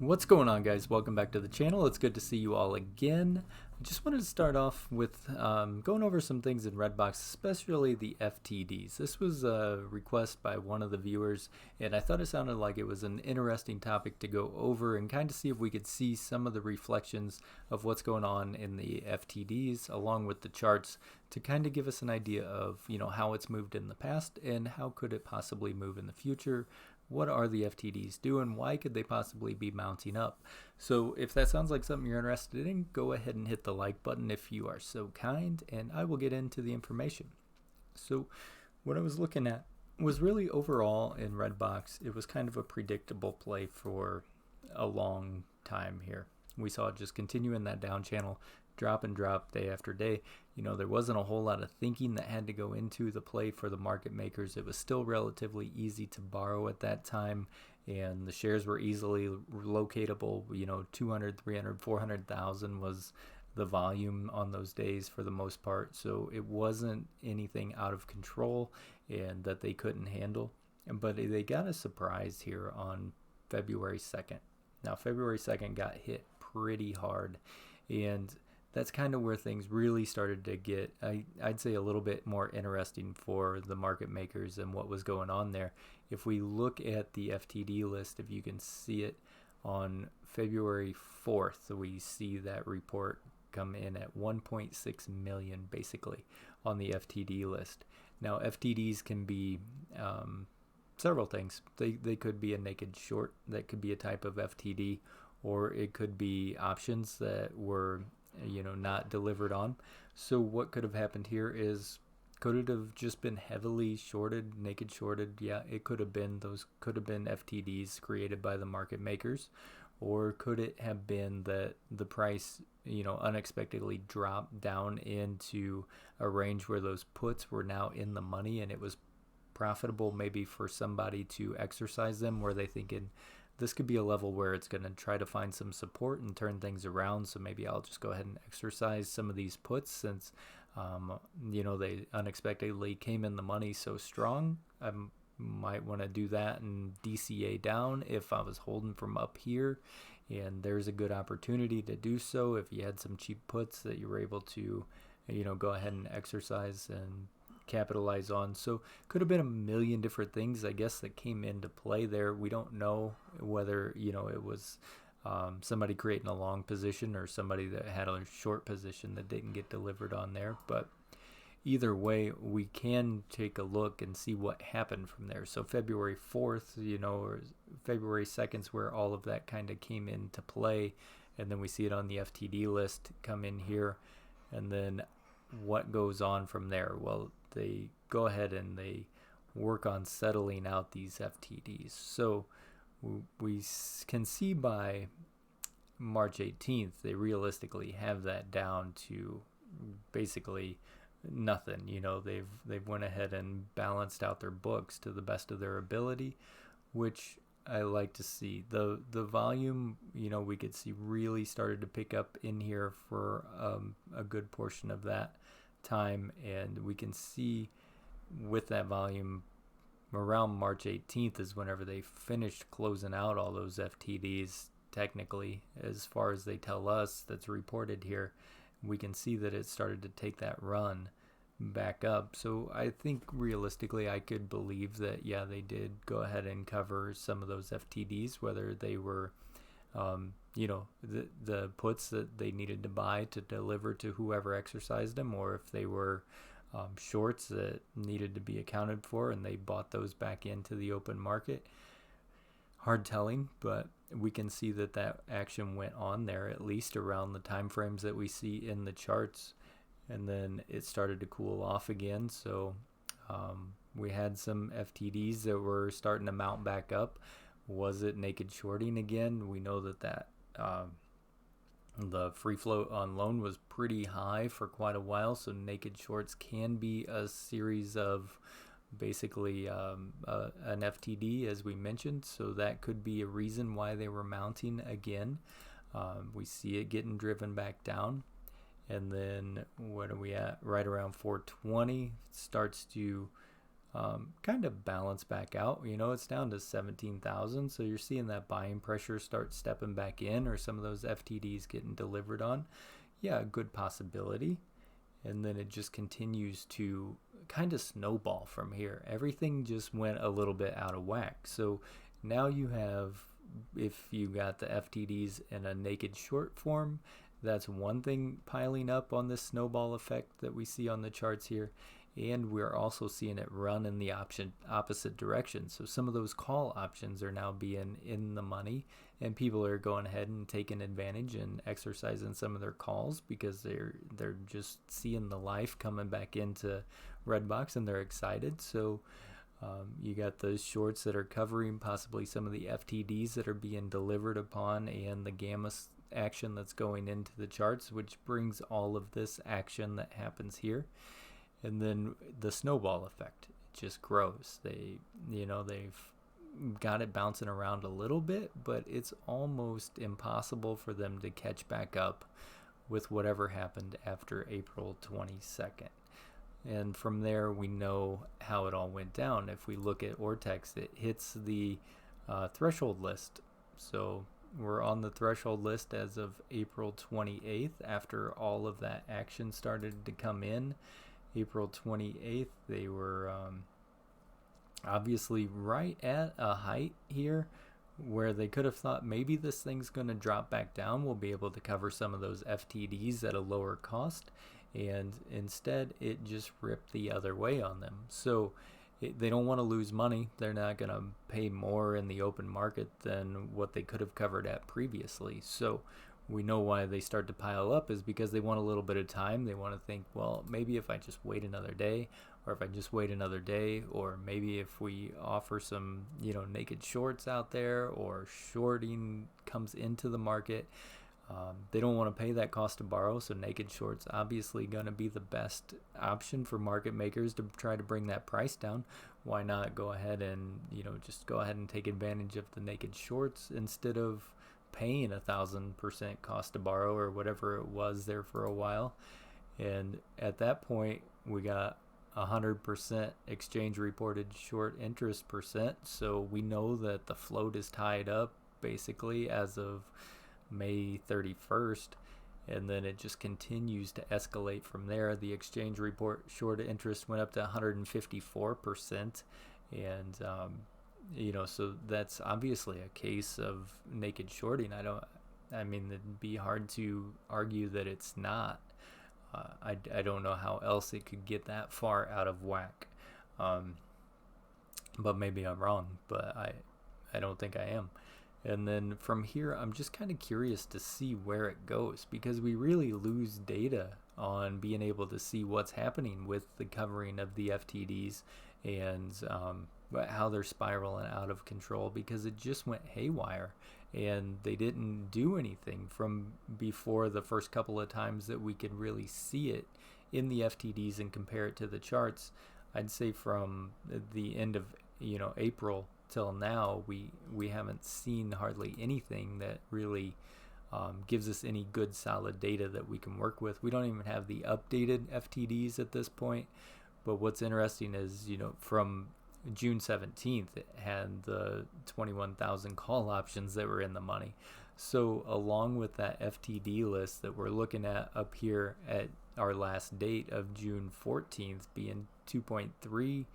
What's going on, guys? Welcome back to the channel. It's good to see you all again. I just wanted to start off with going over some things in Redbox, especially the FTDs. This was a request by one of the viewers, and I thought it sounded like it was an interesting topic to go over and kind of see if we could see some of the reflections of what's going on in the FTDs along with the charts to kind of give us an idea of, how it's moved in the past and how could it possibly move in the future. What are the FTDs doing? Why could they possibly be mounting up? So if that sounds like something you're interested in, go ahead and hit the like button if you are so kind, and I will get into the information. So what I was looking at was really overall in Redbox, it was kind of a predictable play for a long time here. We saw it just continue in that down channel, drop and drop day after day. There wasn't a whole lot of thinking that had to go into the play for the market makers. It was still relatively easy to borrow at that time, and the shares were easily locatable. 200, 300, 400,000 was the volume on those days for the most part. So it wasn't anything out of control and that they couldn't handle. But they got a surprise here on February 2nd. Now, February 2nd got hit pretty hard, and that's kind of where things really started to get, I'd say, a little bit more interesting for the market makers and what was going on there. If we look at the FTD list, if you can see it on February 4th, we see that report come in at 1.6 million basically on the FTD list. Now, FTDs can be several things. They could be a naked short, that could be a type of FTD, or it could be options that were not delivered on. So what could have happened here is, could it have just been heavily shorted, naked shorted? Yeah, it could have been. Those could have been FTDs created by the market makers. Or could it have been that the price unexpectedly dropped down into a range where those puts were now in the money and it was profitable maybe for somebody to exercise them, where they thinking this could be a level where it's going to try to find some support and turn things around. So maybe I'll just go ahead and exercise some of these puts since, they unexpectedly came in the money so strong. I might want to do that and DCA down if I was holding from up here. And there's a good opportunity to do so if you had some cheap puts that you were able to, go ahead and exercise and capitalize on. So could have been a million different things, I guess, that came into play there. We don't know whether it was somebody creating a long position or somebody that had a short position that didn't get delivered on there, but either way we can take a look and see what happened from there. So February 4th, or February 2nd is where all of that kind of came into play, and then we see it on the FTD list come in here. And then what goes on from there? Well, they go ahead and they work on settling out these FTDs. So we can see by March 18th, they realistically have that down to basically nothing. They've went ahead and balanced out their books to the best of their ability, which I like to see. The volume, we could see really started to pick up in here for a good portion of that time, and we can see with that volume around March 18th is whenever they finished closing out all those FTDs. Technically, as far as they tell us, that's reported here, we can see that it started to take that run back up. So I think realistically I could believe that, yeah, they did go ahead and cover some of those FTDs, whether they were the puts that they needed to buy to deliver to whoever exercised them, or if they were shorts that needed to be accounted for and they bought those back into the open market. Hard telling, but we can see that action went on there, at least around the time frames that we see in the charts, and then it started to cool off again. So we had some FTDs that were starting to mount back up. Was it naked shorting again? We know that the free float on loan was pretty high for quite a while, so naked shorts can be a series of basically an FTD, as we mentioned. So that could be a reason why they were mounting again. We see it getting driven back down, and then what are we at? Right around 420 starts to kind of balance back out. It's down to 17,000, so you're seeing that buying pressure start stepping back in, or some of those FTDs getting delivered on. Yeah, a good possibility. And then it just continues to kind of snowball from here. Everything just went a little bit out of whack. So now you have, if you got the FTDs in a naked short form, that's one thing piling up on this snowball effect that we see on the charts here. And we're also seeing it run in the opposite direction. So some of those call options are now being in the money, and people are going ahead and taking advantage and exercising some of their calls because they're just seeing the life coming back into Redbox, and they're excited. So you got those shorts that are covering possibly some of the FTDs that are being delivered upon, and the gamma action that's going into the charts, which brings all of this action that happens here. And then the snowball effect, it just grows. They've got it bouncing around a little bit, but it's almost impossible for them to catch back up with whatever happened after April 22nd. And from there, we know how it all went down. If we look at Ortex, it hits the threshold list. So we're on the threshold list as of April 28th after all of that action started to come in. April 28th, they were obviously right at a height here where they could have thought maybe this thing's going to drop back down. We'll be able to cover some of those FTDs at a lower cost. And instead, it just ripped the other way on them. So they don't want to lose money. They're not going to pay more in the open market than what they could have covered at previously. So we know why they start to pile up is because they want a little bit of time. They want to think, well, maybe if I just wait another day, or if I just wait another day, or maybe if we offer some, naked shorts out there, or shorting comes into the market. They don't want to pay that cost to borrow, so naked shorts obviously going to be the best option for market makers to try to bring that price down. Why not go ahead and, just go ahead and take advantage of the naked shorts instead of paying 1,000% cost to borrow or whatever it was there for a while. And at that point, we got 100% exchange reported short interest percent. So we know that the float is tied up basically as of May 31st. And then it just continues to escalate from there. The exchange report short interest went up to 154%. And, so that's obviously a case of naked shorting. It'd be hard to argue that it's not. I don't know how else it could get that far out of whack. But maybe I'm wrong, but I don't think I am. And then from here, I'm just kind of curious to see where it goes, because we really lose data on being able to see what's happening with the covering of the FTDs and how they're spiraling out of control, because it just went haywire and they didn't do anything from before the first couple of times that we could really see it in the FTDs and compare it to the charts. I'd say from the end of April till now, we haven't seen hardly anything that really gives us any good solid data that we can work with. We don't even have the updated FTDs at this point. But what's interesting is, from June 17th, it had the 21,000 call options that were in the money. So along with that FTD list that we're looking at up here at our last date of June 14th being 2.3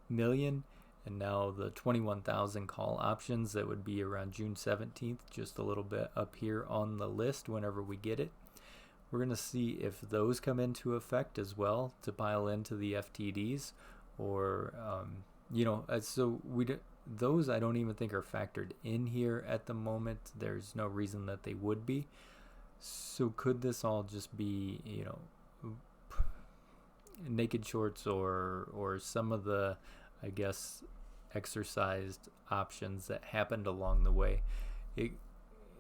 million, and now the 21,000 call options that would be around June 17th, just a little bit up here on the list whenever we get it. We're going to see if those come into effect as well to pile into the FTDs, or those I don't even think are factored in here at the moment. There's no reason that they would be. So could this all just be, naked shorts or some of the, I guess, exercised options that happened along the way?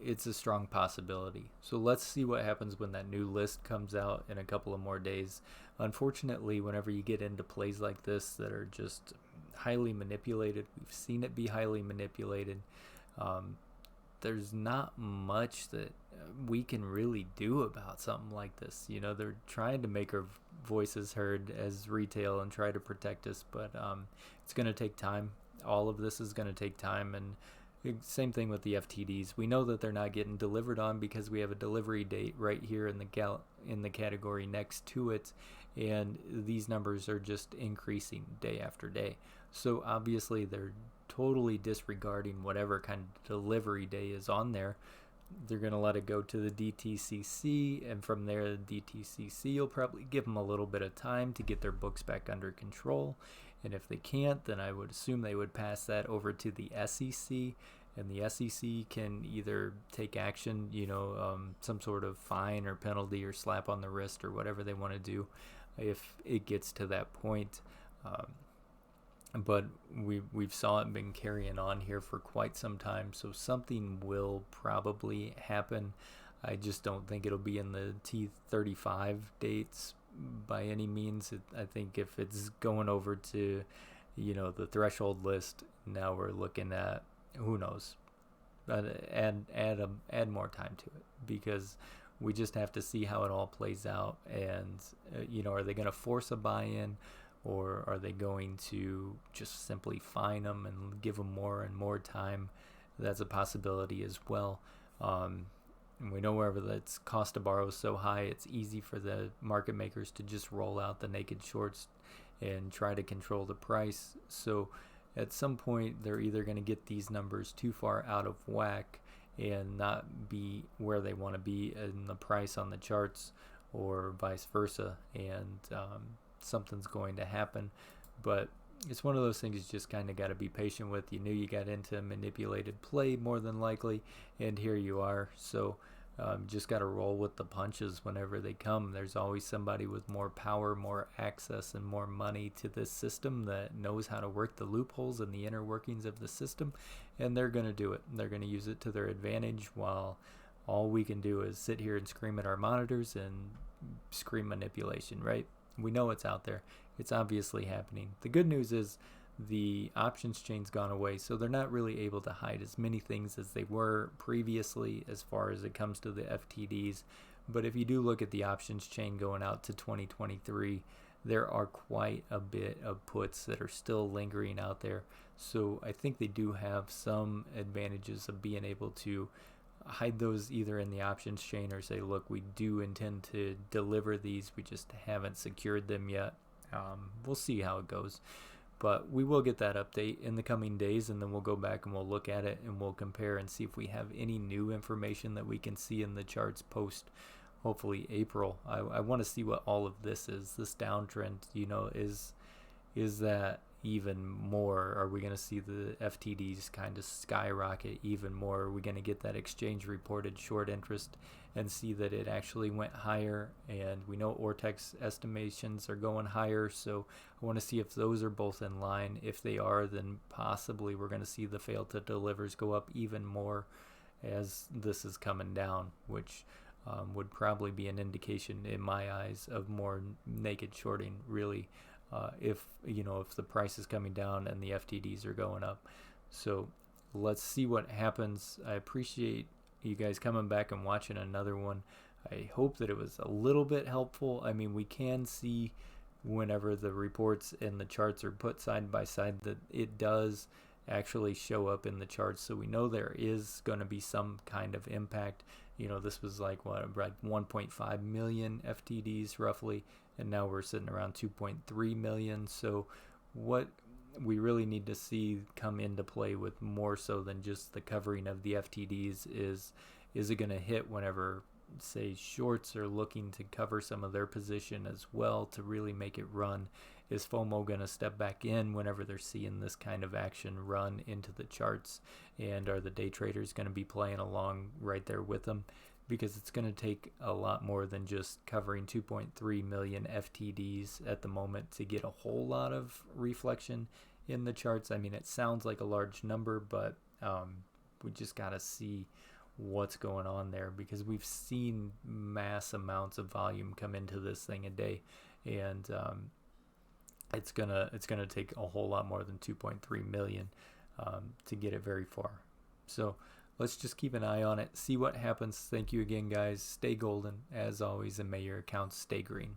It's a strong possibility. So let's see what happens when that new list comes out in a couple of more days. Unfortunately, whenever you get into plays like this that are just highly manipulated, we've seen it be highly manipulated, there's not much that we can really do about something like this. They're trying to make voices heard as retail and try to protect us, but it's going to take time. All of this is going to take time, and same thing with the FTDs. We know that they're not getting delivered on because we have a delivery date right here in the category next to it, and these numbers are just increasing day after day. So obviously they're totally disregarding whatever kind of delivery day is on there. They're going to let it go to the DTCC, and from there the DTCC will probably give them a little bit of time to get their books back under control, and if they can't, then I would assume they would pass that over to the SEC, and the SEC can either take action, some sort of fine or penalty or slap on the wrist or whatever they want to do if it gets to that point. But we've saw it been carrying on here for quite some time, so something will probably happen. I just don't think it'll be in the T35 dates by any means. I think if it's going over to, the threshold list, now we're looking at, who knows, add more time to it, because we just have to see how it all plays out. And are they going to force a buy-in, or are they going to just simply fine them and give them more and more time? That's a possibility as well. And we know wherever that's cost to borrow is so high, it's easy for the market makers to just roll out the naked shorts and try to control the price. So at some point, they're either going to get these numbers too far out of whack and not be where they want to be in the price on the charts, or vice versa, and something's going to happen. But it's one of those things you just kind of got to be patient with. You knew you got into manipulated play more than likely, and here you are. So just got to roll with the punches whenever they come. There's always somebody with more power, more access, and more money to this system that knows how to work the loopholes and the inner workings of the system, and they're going to do it. They're going to use it to their advantage, while all we can do is sit here and scream at our monitors and scream manipulation, right? We know it's out there. It's obviously happening. The good news is the options chain's gone away, so they're not really able to hide as many things as they were previously as far as it comes to the FTDs. But if you do look at the options chain going out to 2023, there are quite a bit of puts that are still lingering out there. So I think they do have some advantages of being able to hide those either in the options chain, or say, look, we do intend to deliver these, we just haven't secured them yet. We'll see how it goes, but we will get that update in the coming days, and then we'll go back and we'll look at it and we'll compare and see if we have any new information that we can see in the charts post hopefully April. I want to see what all of this downtrend, is that even more? Are we going to see the FTDs kind of skyrocket even more? Are we going to get that exchange reported short interest and see that it actually went higher? And we know Ortex estimations are going higher, so I want to see if those are both in line. If they are, then possibly we're going to see the fail to delivers go up even more as this is coming down, which would probably be an indication in my eyes of more naked shorting, really. If the price is coming down and the FTDs are going up. So let's see what happens. I appreciate you guys coming back and watching another one. I hope that it was a little bit helpful. I mean, we can see whenever the reports and the charts are put side by side that it does actually show up in the charts. So we know there is going to be some kind of impact. This was like 1.5 million FTDs roughly, and now we're sitting around 2.3 million. So what we really need to see come into play with more so than just the covering of the FTDs is it going to hit whenever, say, shorts are looking to cover some of their position as well to really make it run? Is FOMO going to step back in whenever they're seeing this kind of action run into the charts? And are the day traders going to be playing along right there with them? Because it's going to take a lot more than just covering 2.3 million FTDs at the moment to get a whole lot of reflection in the charts. I mean, it sounds like a large number, but we just got to see what's going on there, because we've seen mass amounts of volume come into this thing a day, and it's gonna take a whole lot more than 2.3 million to get it very far. So let's just keep an eye on it, see what happens. Thank you again, guys. Stay golden as always, and may your accounts stay green.